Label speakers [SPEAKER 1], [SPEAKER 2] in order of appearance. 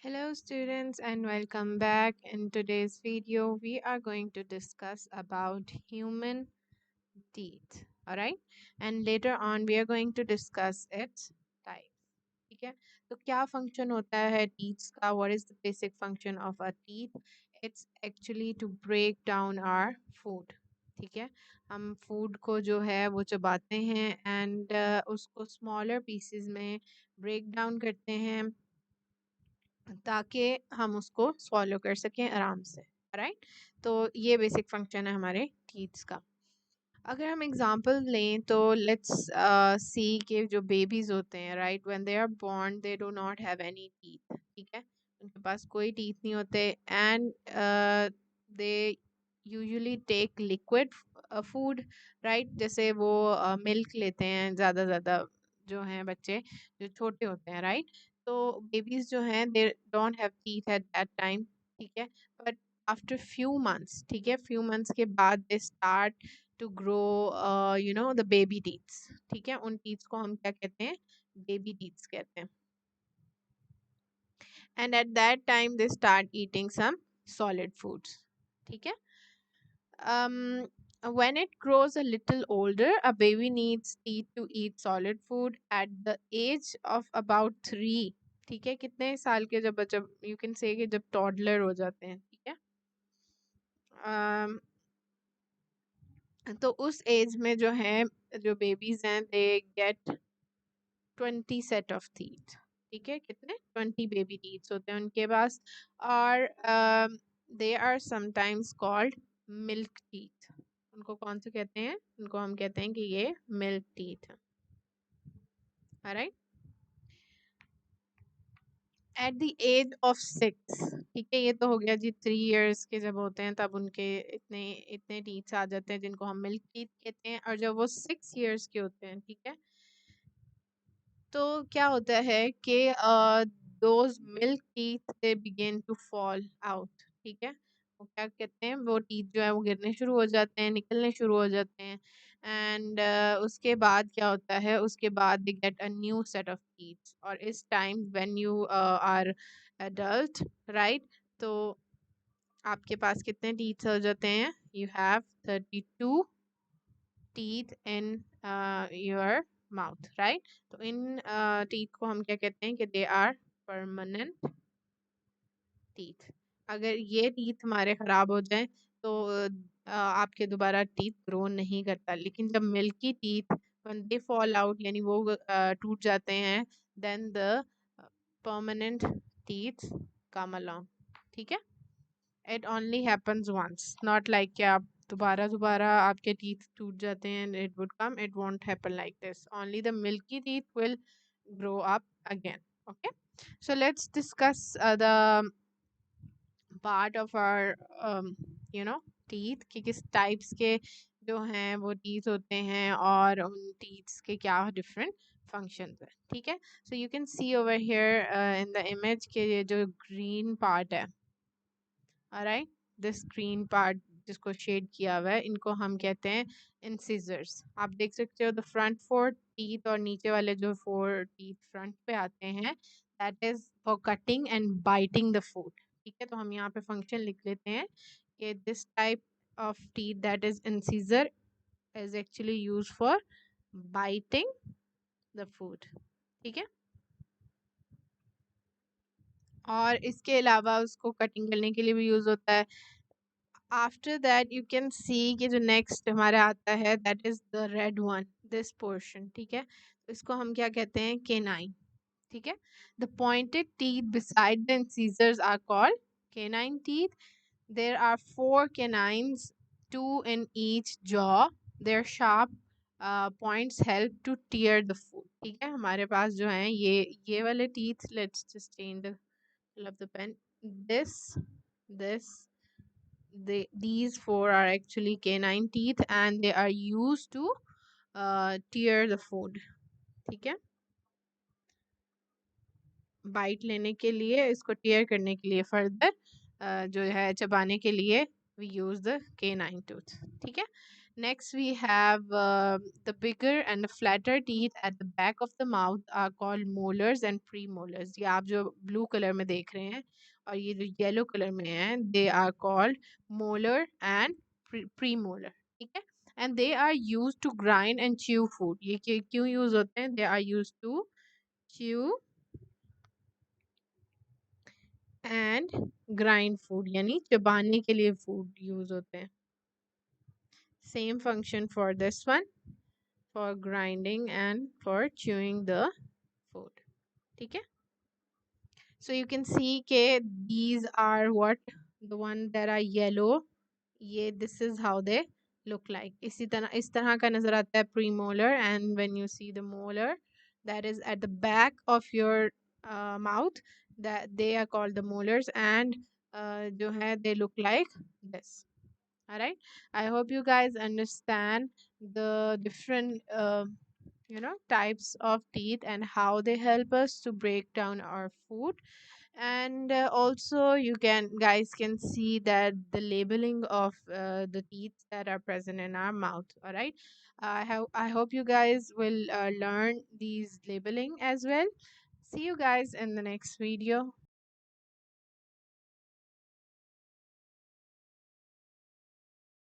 [SPEAKER 1] Hello students and welcome back. In today's video, we are going to discuss about human teeth. Alright? And later on, we are going to discuss its types. ठीक है तो क्या function होता है teeths का what is the basic function of a teeth it's actually to break down our food ठीक है हम फूड को जो है वो चबाते हैं एंड उसको स्मॉलर पीसेस में ब्रेक डाउन करते हैं ताकि हम उसको swallow कर सकें आराम से राइट तो ये बेसिक फंक्शन है हमारे टीथ्स का अगर हम एग्जांपल लें तो लेट्स सी कि जो बेबीज होते हैं right when they are born they do not have any teeth ठीक है उनके पास कोई टीथ नहीं होते and they usually take liquid food right जैसे वो मिल्क लेते हैं ज़्यादा जो हैं बच्चे जो छोटे होते हैं राइट तो बेबीज जो हैं they don't have teeth at that time ठीक है बट आफ्टर फ्यू मंथ्स ठीक है फ्यू मंथ्स के बाद they start to grow the baby teeths ठीक है उन टीथ्स को हम क्या कहते हैं बेबी टीथ्स कहते हैं and at that time they start eating some solid foods ठीक है um when it grows a little older a baby needs teeth to eat solid food at the age of about 3 ठीक है कितने साल के जब जब यू कैन से कि जब टॉडलर हो जाते हैं ठीक है um, तो उस एज में जो है जो बेबीज हैं they get 20 set of teeth ठीक है कितने 20 बेबी टीथ्स होते हैं उनके पास और they are sometimes called milk teeth उनको कौन से कहते हैं उनको हम कहते हैं कि ये मिल्क टीथ है right at the age of 6 ठीक है ये तो हो गया जी 3 इयर्स के जब होते हैं तब उनके इतने इतने टीथ्स आ जाते हैं जिनको हम मिल्क टीथ कहते हैं और जब वो 6 इयर्स के होते हैं ठीक है तो क्या होता है कि those milk teeth they begin to fall out ठीक है वो क्या कहते हैं वो टीथ जो है वो गिरने शुरू हो जाते हैं निकलने शुरू हो जाते हैं एंड उसके बाद क्या होता है उसके बाद they get a new set of teeth और इस time when you are adult right तो आपके पास कितने टीथ हो जाते हैं you have 32 teeth in your mouth right तो इन teeth को हम क्या कहते हैं कि they are permanent teeth अगर ये teeth हमारे खराब हो जाएं तो आपके दोबारा teeth grow नहीं करता लेकिन जब milky teeth when they fall out यानी वो टूट जाते हैं then the permanent teeth come along ठीक है it only happens once not like कि आप दोबारा दोबारा आपके teeth टूट जाते हैं and it would come it won't happen like this only the milky teeth will grow up again okay so let's discuss the part of our you know teeth कि किस types के जो हैं वो teeth होते हैं और उन teeth के क्या different functions है ठीक है so you can see over here in the image के ये जो green part है alright this green part जिसको शेड किया हुआ है इनको हम कहते हैं इंसिजर्स आप देख सकते हो द फ्रंट फोर टीथ और नीचे वाले जो फोर टीथ फ्रंट पे आते हैं that is for cutting and biting the food ठीक है तो हम यहाँ पे फंक्शन लिख लेते हैं कि this type of teeth that is incisor is actually use for biting the food ठीक है और इसके अलावा उसको कटिंग करने के लिए भी यूज होता है after that you can see कि जो नेक्स्ट हमारा आता है that is the red one this portion ठीक है तो इसको हम क्या कहते हैं केनाइन ठीक है the pointed teeth beside the incisors are called canine teeth there are 4 canines 2 in each jaw their sharp points help to tear the food ठीक है हमारे पास जो है ये वाले teeth let's just change the of the pen this these four are actually canine teeth and they are used to tear the food ठीक है bite लेने के लिए इसको टीयर करने के लिए फर्दर जो है चबाने के लिए we use the canine tooth ठीक है Next, we have the bigger and the flatter teeth at the back of the mouth are called molars and premolars. ये आप जो blue color में देख रहे हैं और ये जो yellow color में हैं, they are called molar and premolar. ठीक है? And they are used to grind and chew food. ये क्यों use होते हैं? They are used to chew and grind food. यानी चबाने के लिए food use होते हैं. Same function for this one, for grinding and for chewing the food. ठीक है? So you can see के these are what, the one that are yellow, ये this is how they look like. इस तरह का नजर आता है premolar, and when you see the molar that is at the back of your mouth, that they are called the molars, and जो है they look like this. All right, I hope you guys understand the different types of teeth and how they help us to break down our food. And also you can see that the labeling of the teeth that are present in our mouth. All right, I hope you guys will learn these labeling as well. See you guys in the next video.